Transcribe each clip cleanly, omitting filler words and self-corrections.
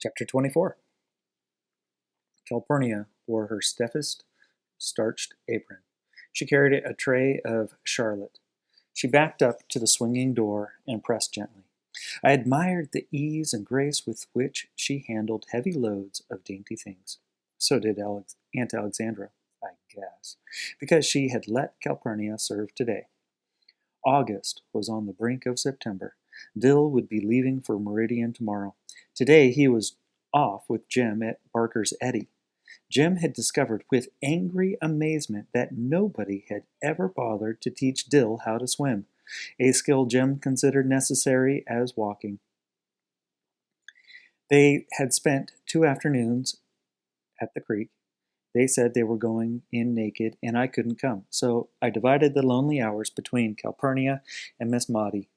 Chapter 24. Calpurnia wore her stiffest, starched apron. She carried a tray of Charlotte. She backed up to the swinging door and pressed gently. I admired the ease and grace with which she handled heavy loads of dainty things. So did Aunt Alexandra, I guess, because she had let Calpurnia serve today. August was on the brink of September. Dill would be leaving for Meridian tomorrow. Today he was off with Jim at Barker's Eddy. Jim had discovered with angry amazement that nobody had ever bothered to teach Dill how to swim, a skill Jim considered necessary as walking. They had spent 2 afternoons at the creek. They said they were going in naked, and I couldn't come, so I divided the lonely hours between Calpurnia and Miss Maudie.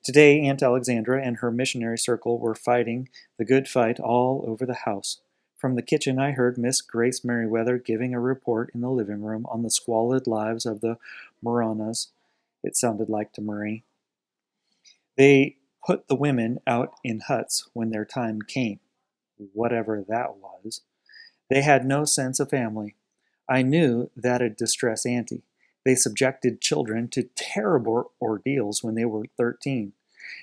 Today Aunt Alexandra and her missionary circle were fighting the good fight all over the house. From the kitchen I heard Miss Grace Merriweather giving a report in the living room on the squalid lives of the Moronas, it sounded like to Marie. They put the women out in huts when their time came, whatever that was. They had no sense of family. I knew that'd distress Auntie. They subjected children to terrible ordeals when they were 13.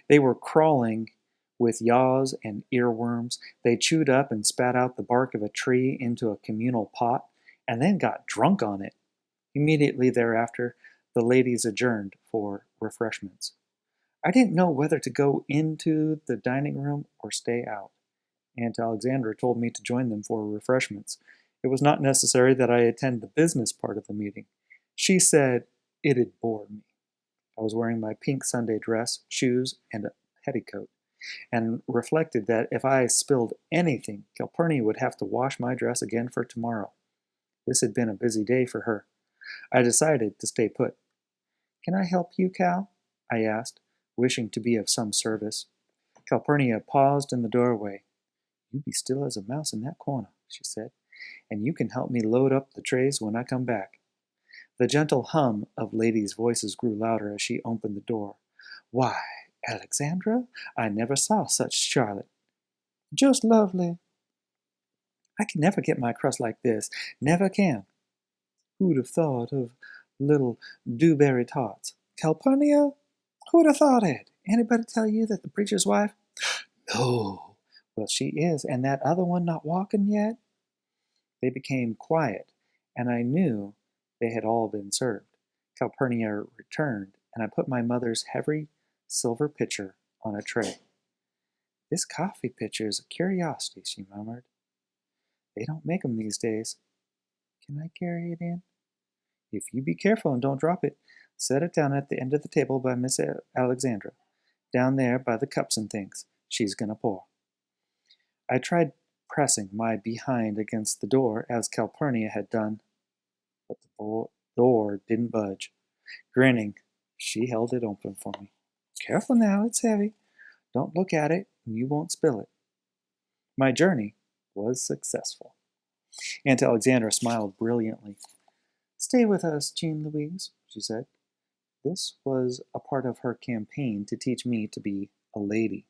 They were crawling with yaws and earworms. They chewed up and spat out the bark of a tree into a communal pot, and then got drunk on it. Immediately thereafter, the ladies adjourned for refreshments. I didn't know whether to go into the dining room or stay out. Aunt Alexandra told me to join them for refreshments. It was not necessary that I attend the business part of the meeting. She said it'd bore me. I was wearing my pink Sunday dress, shoes, and a petticoat, and reflected that if I spilled anything, Calpurnia would have to wash my dress again for tomorrow. This had been a busy day for her. I decided to stay put. "Can I help you, Cal?" I asked, wishing to be of some service. Calpurnia paused in the doorway. "You be still as a mouse in that corner," she said, "and you can help me load up the trays when I come back." The gentle hum of ladies' voices grew louder as she opened the door. "Why, Alexandra, I never saw such Charlotte. Just lovely. I can never get my crust like this. Never can. Who'd have thought of little dewberry tarts? Calpurnia? Who'd have thought it? Anybody tell you that the preacher's wife?" "No." "Well, she is, and that other one not walking yet?" They became quiet, and I knew they had all been served. Calpurnia returned, and I put my mother's heavy silver pitcher on a tray. "This coffee pitcher is a curiosity," she murmured. "They don't make 'em these days. Can I carry it in?" "If you be careful and don't drop it. Set it down at the end of the table by Miss Alexandra. Down there by the cups and things. She's gonna pour." I tried pressing my behind against the door as Calpurnia had done, but the door didn't budge. Grinning, she held it open for me. "Careful now, it's heavy. Don't look at it, and you won't spill it." My journey was successful. Aunt Alexandra smiled brilliantly. "Stay with us, Jean Louise," she said. This was a part of her campaign to teach me to be a lady.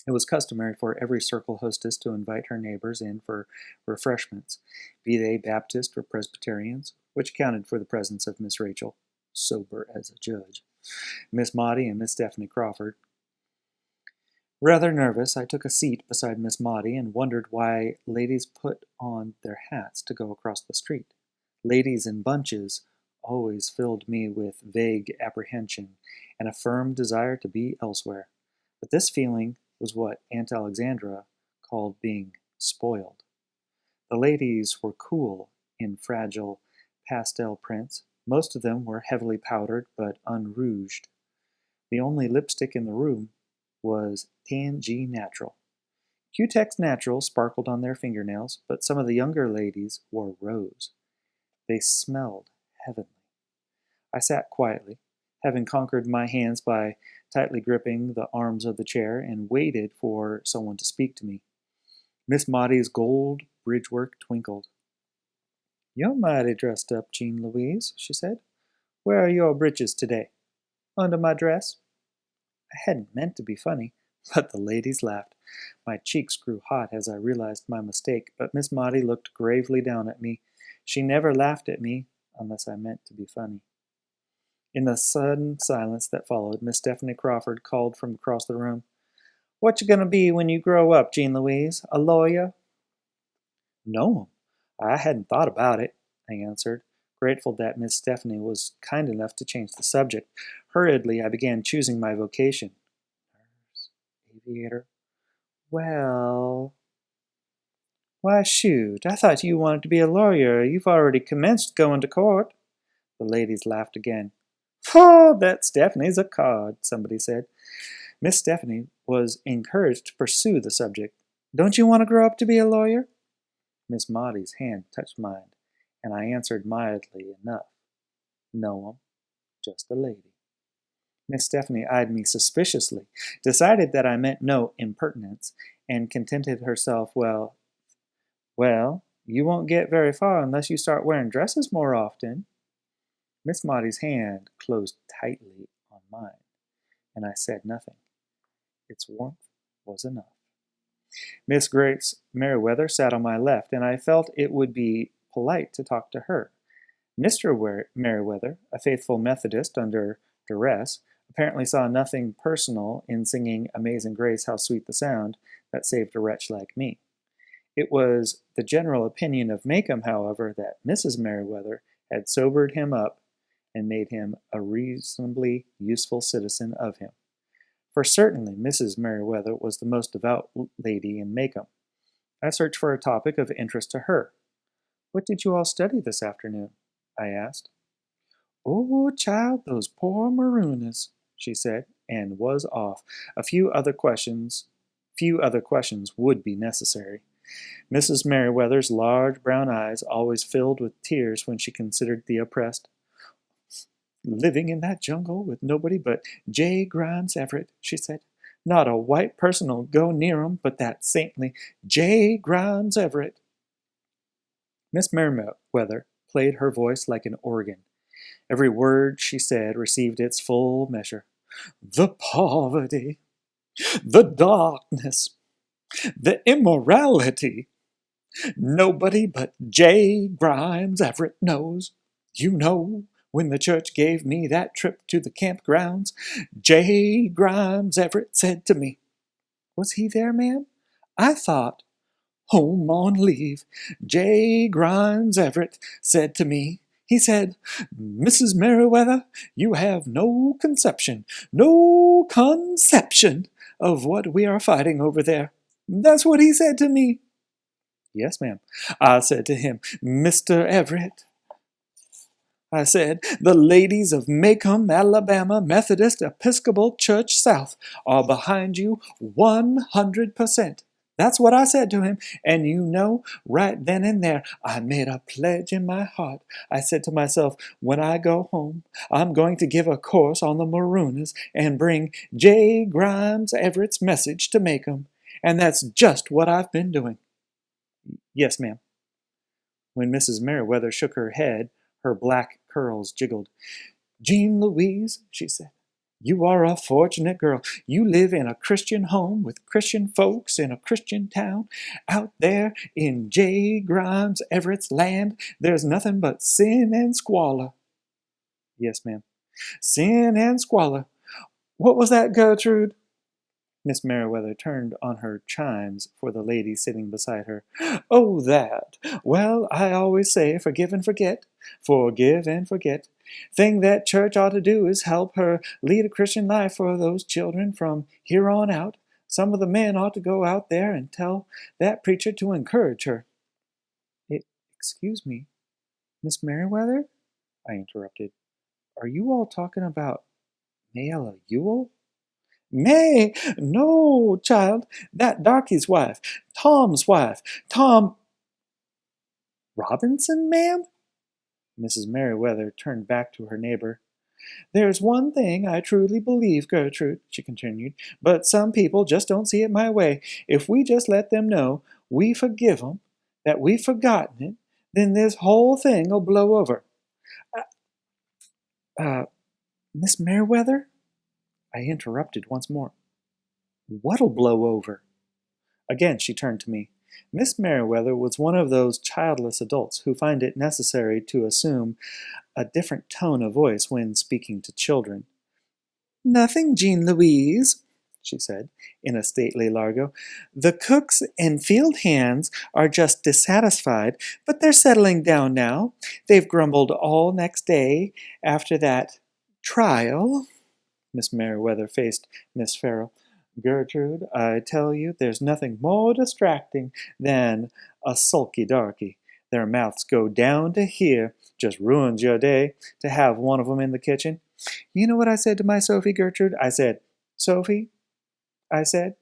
It was customary for every circle hostess to invite her neighbors in for refreshments, be they Baptist or Presbyterians, which accounted for the presence of Miss Rachel, sober as a judge, Miss Maudie, and Miss Stephanie Crawford. Rather nervous, I took a seat beside Miss Maudie and wondered why ladies put on their hats to go across the street. Ladies in bunches always filled me with vague apprehension and a firm desire to be elsewhere. But this feeling was what Aunt Alexandra called being spoiled. The ladies were cool in fragile pastel prints. Most of them were heavily powdered but unrouged. The only lipstick in the room was Tangy Natural. Q-Tex Natural sparkled on their fingernails, but some of the younger ladies wore rose. They smelled heavenly. I sat quietly, having conquered my hands by tightly gripping the arms of the chair, and waited for someone to speak to me. Miss Maudie's gold bridgework twinkled. "You're mighty dressed up, Jean Louise," she said. "Where are your breeches today? Under my dress?" I hadn't meant to be funny, but the ladies laughed. My cheeks grew hot as I realized my mistake, but Miss Maudie looked gravely down at me. She never laughed at me, unless I meant to be funny. In the sudden silence that followed, Miss Stephanie Crawford called from across the room, "What you gonna be when you grow up, Jean Louise? A lawyer?" "No, I hadn't thought about it," I answered, grateful that Miss Stephanie was kind enough to change the subject. Hurriedly, I began choosing my vocation. Nurse, aviator. Well, why, shoot, I thought you wanted to be a lawyer. You've already commenced going to court. The ladies laughed again. "Oh, that Stephanie's a cod," somebody said. Miss Stephanie was encouraged to pursue the subject. "Don't you want to grow up to be a lawyer?" Miss Maudie's hand touched mine, and I answered mildly enough. "No, just a lady." Miss Stephanie eyed me suspiciously, decided that I meant no impertinence, and contented herself, well, you won't get very far unless you start wearing dresses more often." Miss Maudie's hand closed tightly on mine, and I said nothing. Its warmth was enough. Miss Grace Merriweather sat on my left, and I felt it would be polite to talk to her. Mr. Merriweather, a faithful Methodist under duress, apparently saw nothing personal in singing Amazing Grace, How Sweet the Sound, that saved a wretch like me. It was the general opinion of Maycomb, however, that Mrs. Merriweather had sobered him up and made him a reasonably useful citizen of him. For certainly Mrs. Merriweather was the most devout lady in Maycomb. I searched for a topic of interest to her. "What did you all study this afternoon?" I asked. "Oh, child, those poor Marooners," she said, and was off. Few other questions would be necessary. Mrs. Merriweather's large brown eyes always filled with tears when she considered the oppressed. "Living in that jungle with nobody but J. Grimes Everett," she said. "Not a white person'll go near 'em but that saintly J. Grimes Everett." Miss Merriweather played her voice like an organ. Every word she said received its full measure. "The poverty, the darkness, the immorality. Nobody but J. Grimes Everett knows. You know, when the church gave me that trip to the campgrounds, J. Grimes Everett said to me—" "Was he there, ma'am? I thought—" "Home on leave, J. Grimes Everett said to me, he said, 'Mrs. Merriweather, you have no conception of what we are fighting over there.' That's what he said to me." "Yes, ma'am." "I said to him, 'Mr. Everett,' I said, 'the ladies of Maycomb, Alabama Methodist Episcopal Church South are behind you 100%. That's what I said to him, and you know, right then and there, I made a pledge in my heart. I said to myself, when I go home, I'm going to give a course on the Marooners and bring J. Grimes Everett's message to Maycomb. And that's just what I've been doing." "Yes, ma'am." When Mrs. Merriweather shook her head, her black curls jiggled. "Jean Louise," she said, "you are a fortunate girl. You live in a Christian home with Christian folks in a Christian town. Out there in J. Grimes Everett's land, there's nothing but sin and squalor." "Yes, ma'am." "Sin and squalor. What was that, Gertrude?" Miss Merriweather turned on her chimes for the lady sitting beside her. "Oh, that. Well, I always say forgive and forget. Forgive and forget. Thing that church ought to do is help her lead a Christian life for those children from here on out. Some of the men ought to go out there and tell that preacher to encourage her." Excuse me, Miss Merriweather?" I interrupted. "Are you all talking about Mayella Ewell?" "May! No, child. That darky's wife. Tom's wife. Tom—" "Robinson, ma'am?" Mrs. Merriweather turned back to her neighbor. "There's one thing I truly believe, Gertrude," she continued, "but some people just don't see it my way. If we just let them know we forgive 'em, that we've forgotten it, then this whole thing'll blow over." Miss Merriweather?" I interrupted once more. "What'll blow over?" Again she turned to me. Miss Merriweather was one of those childless adults who find it necessary to assume a different tone of voice when speaking to children. "Nothing, Jean Louise," she said, in a stately largo. "The cooks and field hands are just dissatisfied, but they're settling down now. They've grumbled all next day after that trial." Miss Merriweather faced Miss Farrell. "Gertrude, I tell you, there's nothing more distracting than a sulky darky. Their mouths go down to here. Just ruins your day to have one of 'em in the kitchen. You know what I said to my Sophie, Gertrude? I said, 'Sophie,' I said,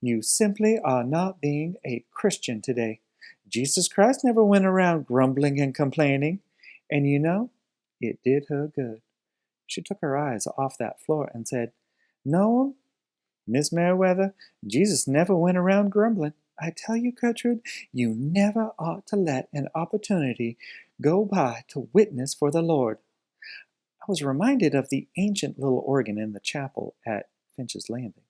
'you simply are not being a Christian today. Jesus Christ never went around grumbling and complaining.' And you know, it did her good. She took her eyes off that floor and said, 'No, Miss Merriweather, Jesus never went around grumbling. I tell you, Gertrude, you never ought to let an opportunity go by to witness for the Lord.'" I was reminded of the ancient little organ in the chapel at Finch's Landing.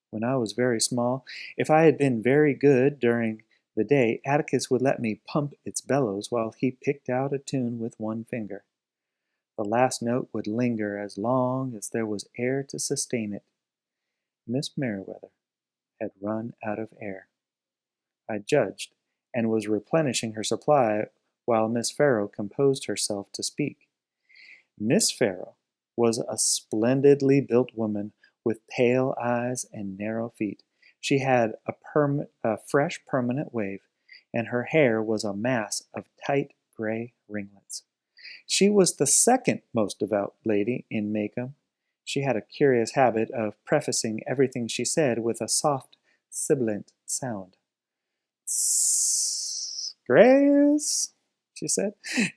When I was very small, if I had been very good during the day, Atticus would let me pump its bellows while he picked out a tune with one finger. The last note would linger as long as there was air to sustain it. Miss Merriweather had run out of air, I judged, and was replenishing her supply while Miss Farrow composed herself to speak. Miss Farrow was a splendidly built woman with pale eyes and narrow feet. She had a fresh permanent wave, and her hair was a mass of tight gray ringlets. She was the second most devout lady in Maycomb. She had a curious habit of prefacing everything she said with a soft, sibilant sound. "Grace," she said,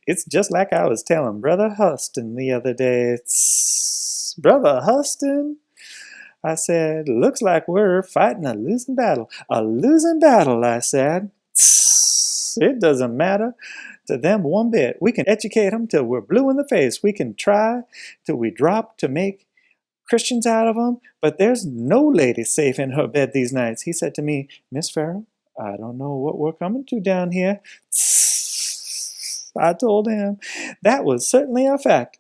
"it's just like I was telling Brother Huston the other day. Brother Huston," I said, "looks like we're fighting a losing battle. A losing battle," I said. "It doesn't matter to them one bit. We can educate them till we're blue in the face. We can try till we drop to make Christians out of them, but there's no lady safe in her bed these nights." He said to me, "Miss Farrell, I don't know what we're coming to down here." I told him that was certainly a fact.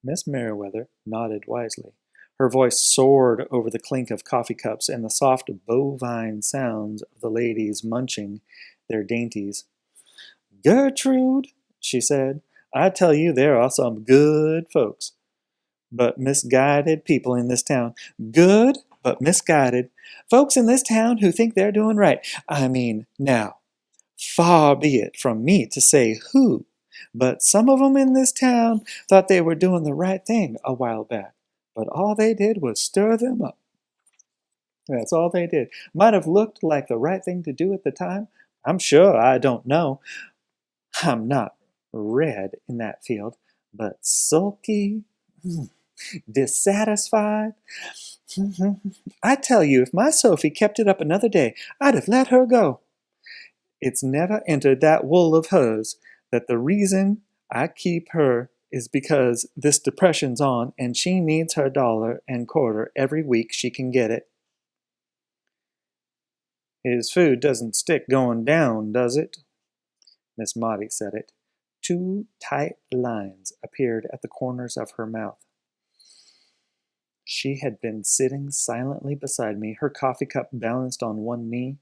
Miss Merriweather nodded wisely. Her voice soared over the clink of coffee cups and the soft bovine sounds of the ladies munching their dainties. "Gertrude," she said, "I tell you there are some good folks, but misguided people in this town. Good, but misguided. Folks in this town who think they're doing right. I mean, now, far be it from me to say who, but some of 'em in this town thought they were doing the right thing a while back. But all they did was stir them up. That's all they did. Might have looked like the right thing to do at the time. I'm sure I don't know. I'm not read in that field, but sulky, dissatisfied. I tell you, if my Sophie kept it up another day, I'd have let her go. It's never entered that wool of hers that the reason I keep her is because this depression's on and she needs her $1.25 every week she can get it." "His food doesn't stick going down, does it?" Miss Maudie said it. 2 tight lines appeared at the corners of her mouth. She had been sitting silently beside me, her coffee cup balanced on one knee.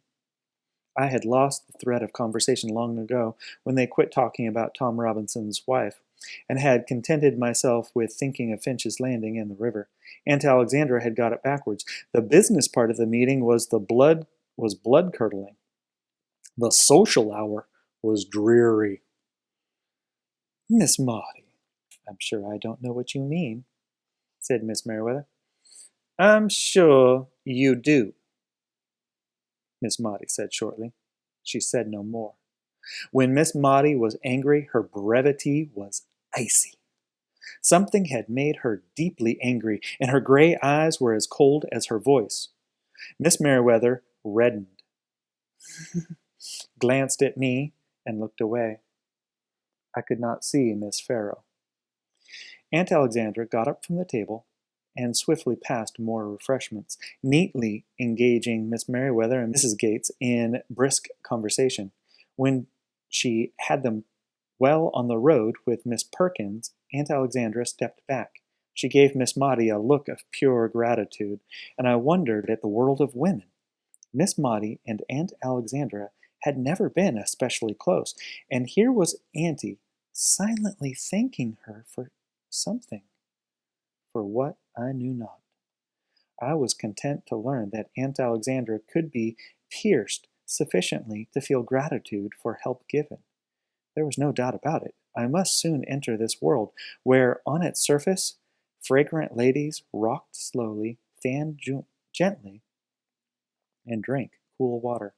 I had lost the thread of conversation long ago when they quit talking about Tom Robinson's wife, and had contented myself with thinking of Finch's Landing and the river. Aunt Alexandra had got it backwards. The business part of the meeting was blood-curdling. The social hour was dreary. "Miss Maudie, I'm sure I don't know what you mean," said Miss Merriweather. "I'm sure you do," Miss Maudie said shortly. She said no more. When Miss Maudie was angry, her brevity was icy. Something had made her deeply angry, and her gray eyes were as cold as her voice. Miss Merriweather reddened, glanced at me, and looked away. I could not see Miss Farrow. Aunt Alexandra got up from the table, and swiftly passed more refreshments, neatly engaging Miss Merriweather and Mrs. Gates in brisk conversation. When she had them well on the road with Miss Perkins, Aunt Alexandra stepped back. She gave Miss Maudie a look of pure gratitude, and I wondered at the world of women. Miss Maudie and Aunt Alexandra had never been especially close, and here was Auntie silently thanking her for something, for what I knew not. I was content to learn that Aunt Alexandra could be pierced sufficiently to feel gratitude for help given. There was no doubt about it. I must soon enter this world, where on its surface fragrant ladies rocked slowly, fanned gently, and drank cool water.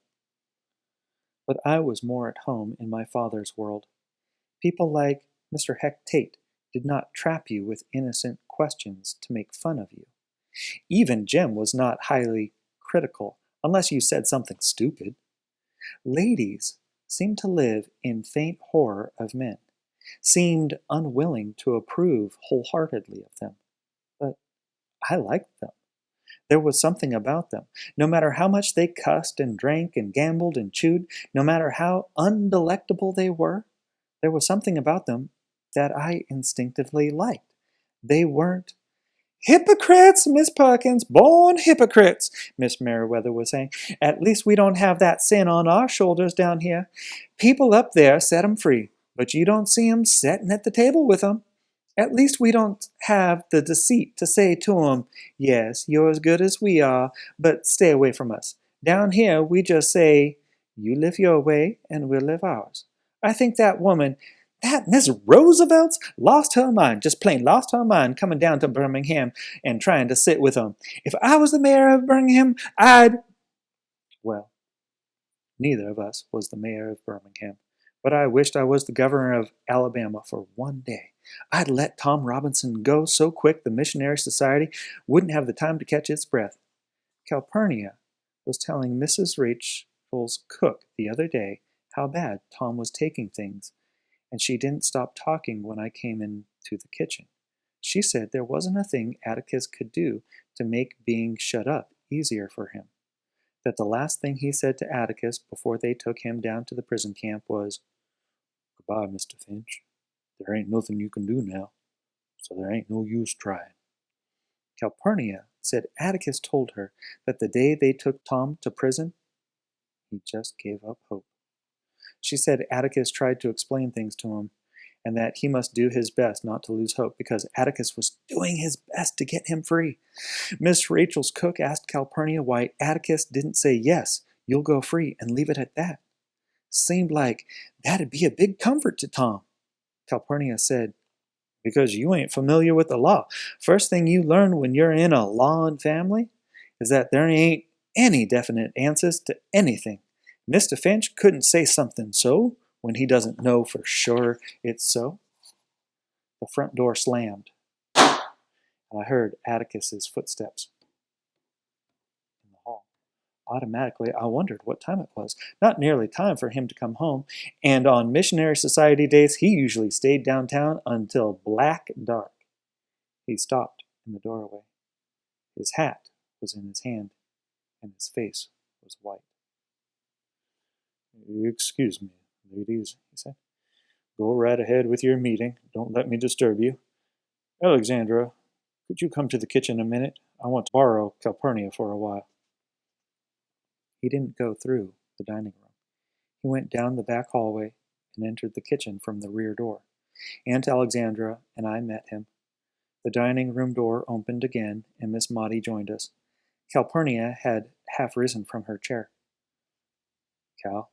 But I was more at home in my father's world. People like Mr. Heck Tate did not trap you with innocent questions to make fun of you. Even Jim was not highly critical, unless you said something stupid. Ladies seemed to live in faint horror of men, seemed unwilling to approve wholeheartedly of them. But I liked them. There was something about them. No matter how much they cussed and drank and gambled and chewed, no matter how undelectable they were, there was something about them that I instinctively liked. They weren't hypocrites, Miss Perkins, born hypocrites, Miss Merriweather was saying. At least we don't have that sin on our shoulders down here. People up there set 'em free, but you don't see 'em setting at the table with 'em. At least we don't have the deceit to say to 'em, yes, you're as good as we are, but stay away from us. Down here we just say, you live your way and we'll live ours. I think that woman, that Miss Roosevelt's, lost her mind, just plain lost her mind coming down to Birmingham and trying to sit with 'em. If I was the mayor of Birmingham, I'd... Well, neither of us was the mayor of Birmingham, but I wished I was the governor of Alabama for one day. I'd let Tom Robinson go so quick the Missionary Society wouldn't have the time to catch its breath. Calpurnia was telling Mrs. Rachel's cook the other day how bad Tom was taking things, and she didn't stop talking when I came into the kitchen. She said there wasn't a thing Atticus could do to make being shut up easier for him. That the last thing he said to Atticus before they took him down to the prison camp was, "Goodbye, Mr. Finch. There ain't nothing you can do now, so there ain't no use trying." Calpurnia said Atticus told her that the day they took Tom to prison, he just gave up hope. She said Atticus tried to explain things to him, and that he must do his best not to lose hope, because Atticus was doing his best to get him free. Miss Rachel's cook asked Calpurnia why Atticus didn't say, yes, you'll go free, and leave it at that. Seemed like that'd be a big comfort to Tom. Calpurnia said, because you ain't familiar with the law. First thing you learn when you're in a law family is that there ain't any definite answers to anything. Mr. Finch couldn't say something so when he doesn't know for sure it's so. The front door slammed, and I heard Atticus's footsteps in the hall. Automatically, I wondered what time it was. Not nearly time for him to come home, and on Missionary Society days, he usually stayed downtown until black dark. He stopped in the doorway. His hat was in his hand, and his face was white. "Excuse me, ladies," he said. "Go right ahead with your meeting. Don't let me disturb you. Alexandra, could you come to the kitchen a minute? I want to borrow Calpurnia for a while." He didn't go through the dining room. He went down the back hallway and entered the kitchen from the rear door. Aunt Alexandra and I met him. The dining room door opened again, and Miss Maudie joined us. Calpurnia had half risen from her chair. "Cal,"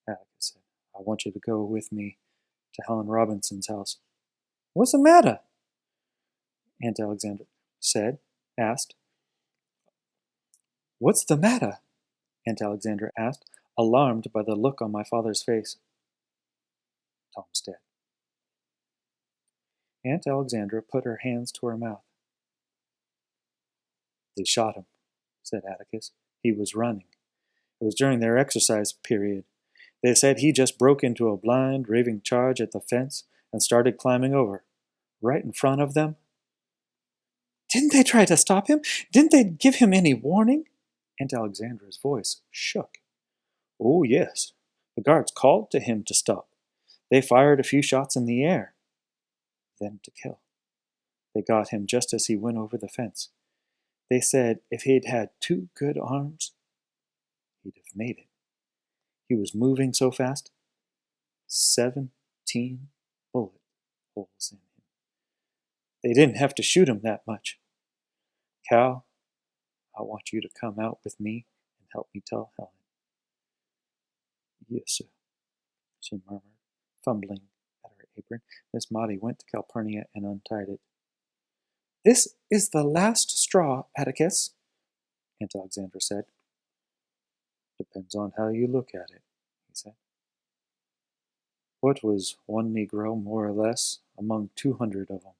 Atticus said, "I want you to go with me to Helen Robinson's house." "What's the matter?" Aunt Alexandra asked. "What's the matter?" Aunt Alexandra asked, alarmed by the look on my father's face. "Tom's dead." Aunt Alexandra put her hands to her mouth. "They shot him," said Atticus. "He was running. It was during their exercise period. They said he just broke into a blind, raving charge at the fence and started climbing over. Right in front of them, Didn't they try to stop him? Didn't they give him any warning? Aunt Alexandra's voice shook. Oh, yes. The guards called to him to stop. They fired a few shots in the air, then to kill. They got him just as he went over the fence. They said if he'd had 2 good arms, he'd have made it. He was moving so fast. 17 bullet holes in him. They didn't have to shoot him that much. Cal, I want you to come out with me and help me tell Helen. Yes, sir, she murmured, fumbling at her apron. Miss Maudie went to Calpurnia and untied it. This is the last straw, Atticus, Aunt Alexandra said. Depends on how you look at it, he said. What was one Negro, more or less, among 200 of them?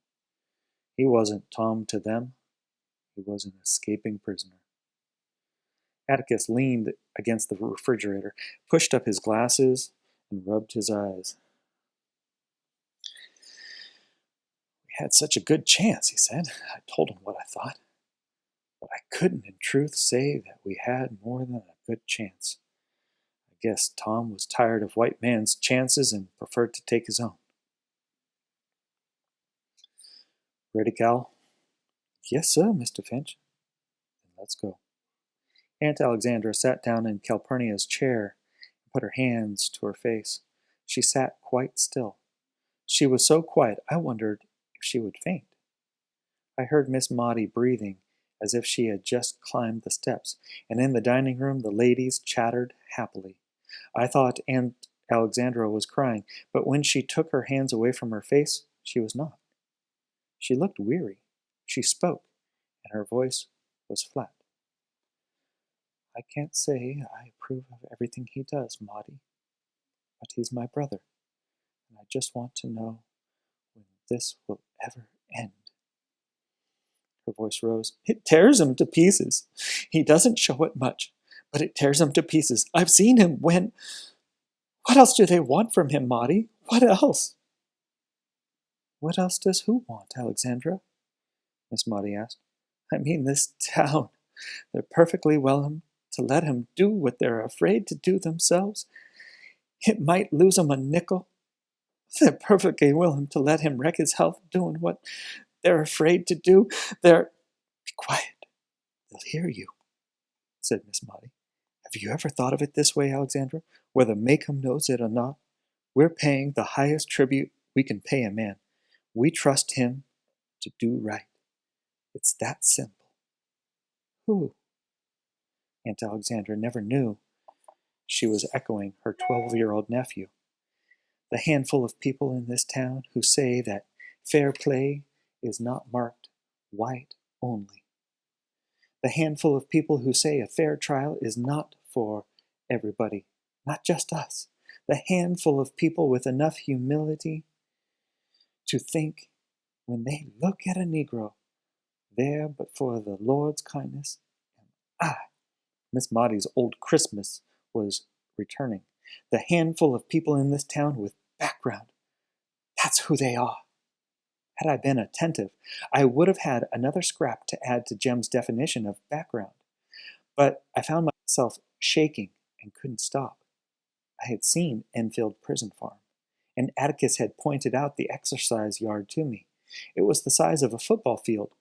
He wasn't Tom to them. He was an escaping prisoner. Atticus leaned against the refrigerator, pushed up his glasses, and rubbed his eyes. We had such a good chance, he said. I told him what I thought. But I couldn't in truth say that we had more than a good chance. I guess Tom was tired of white man's chances and preferred to take his own. Ready, Cal? Yes, sir, Mr. Finch. Then let's go. Aunt Alexandra sat down in Calpurnia's chair and put her hands to her face. She sat quite still. She was so quiet I wondered if she would faint. I heard Miss Maudie breathing as if she had just climbed the steps, and in the dining room the ladies chattered happily. I thought Aunt Alexandra was crying, but when she took her hands away from her face, she was not. She looked weary. She spoke, and her voice was flat. I can't say I approve of everything he does, Maudie, but he's my brother, and I just want to know when this will ever end. Her voice rose. It tears him to pieces. He doesn't show it much, but it tears him to pieces. I've seen him when... What else do they want from him, Maudie? What else? What else does who want, Alexandra? Miss Maudie asked. I mean this town. They're perfectly willing to let him do what they're afraid to do themselves. It might lose him a nickel. They're perfectly willing to let him wreck his health doing what they're afraid to do. Be quiet. They'll hear you, said Miss Maudie. Have you ever thought of it this way, Alexandra? Whether Maycomb knows it or not, we're paying the highest tribute we can pay a man. We trust him to do right. It's that simple. Who? Aunt Alexandra never knew she was echoing her 12-year-old nephew. The handful of people in this town who say that fair play is not marked white only. The handful of people who say a fair trial is not for everybody, not just us. The handful of people with enough humility to think when they look at a Negro, there but for the Lord's kindness, and Miss Maudie's old Christmas was returning. The handful of people in this town with background, that's who they are. Had I been attentive, I would have had another scrap to add to Jem's definition of background. But I found myself shaking and couldn't stop. I had seen Enfield Prison Farm, and Atticus had pointed out the exercise yard to me. It was the size of a football field.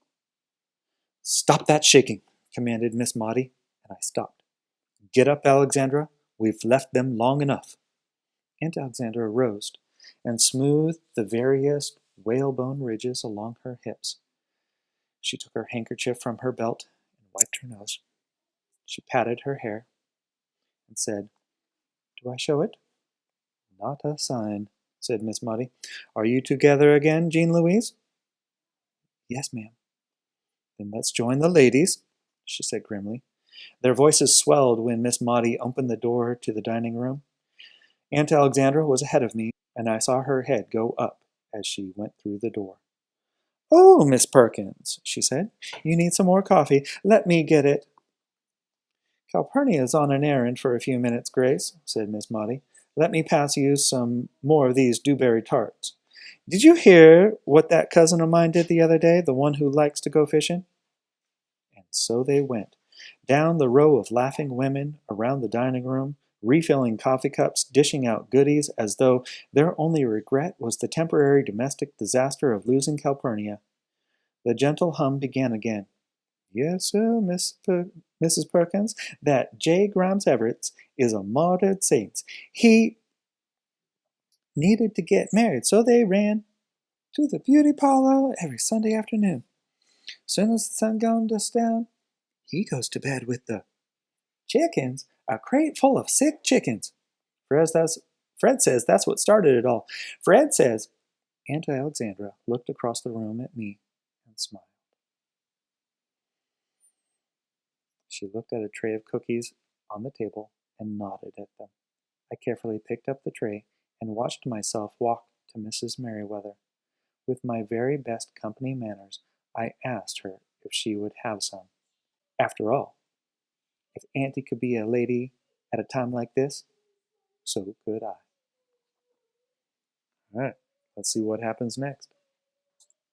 Stop that shaking, commanded Miss Maudie, and I stopped. Get up, Alexandra. We've left them long enough. Aunt Alexandra rose and smoothed the various whalebone ridges along her hips. She took her handkerchief from her belt and wiped her nose. She patted her hair and said, Do I show it? Not a sign, said Miss Maudie. Are you together again, Jean Louise? Yes, ma'am. Then let's join the ladies, she said grimly. Their voices swelled when Miss Maudie opened the door to the dining room. Aunt Alexandra was ahead of me, and I saw her head go up as she went through the door. Oh, Miss Perkins, she said, you need some more coffee. Let me get it. Calpurnia's on an errand for a few minutes, Grace, said Miss Maudie. Let me pass you some more of these dewberry tarts. Did you hear what that cousin of mine did the other day, the one who likes to go fishing? And so they went, down the row of laughing women, around the dining room, refilling coffee cups, dishing out goodies as though their only regret was the temporary domestic disaster of losing Calpurnia. The gentle hum began again. Yes, sir, Mrs. Perkins, that J. Grimes Everett is a martyred saint. He needed to get married, so they ran to the beauty parlor every Sunday afternoon. Soon as the sun goes down, he goes to bed with the chickens, a crate full of sick chickens. Fred says that's what started it all. Fred says, Aunt Alexandra looked across the room at me and smiled. She looked at a tray of cookies on the table and nodded at them. I carefully picked up the tray and watched myself walk to Mrs. Merriweather. With my very best company manners, I asked her if she would have some. After all, if Auntie could be a lady at a time like this, so could I. All right, let's see what happens next.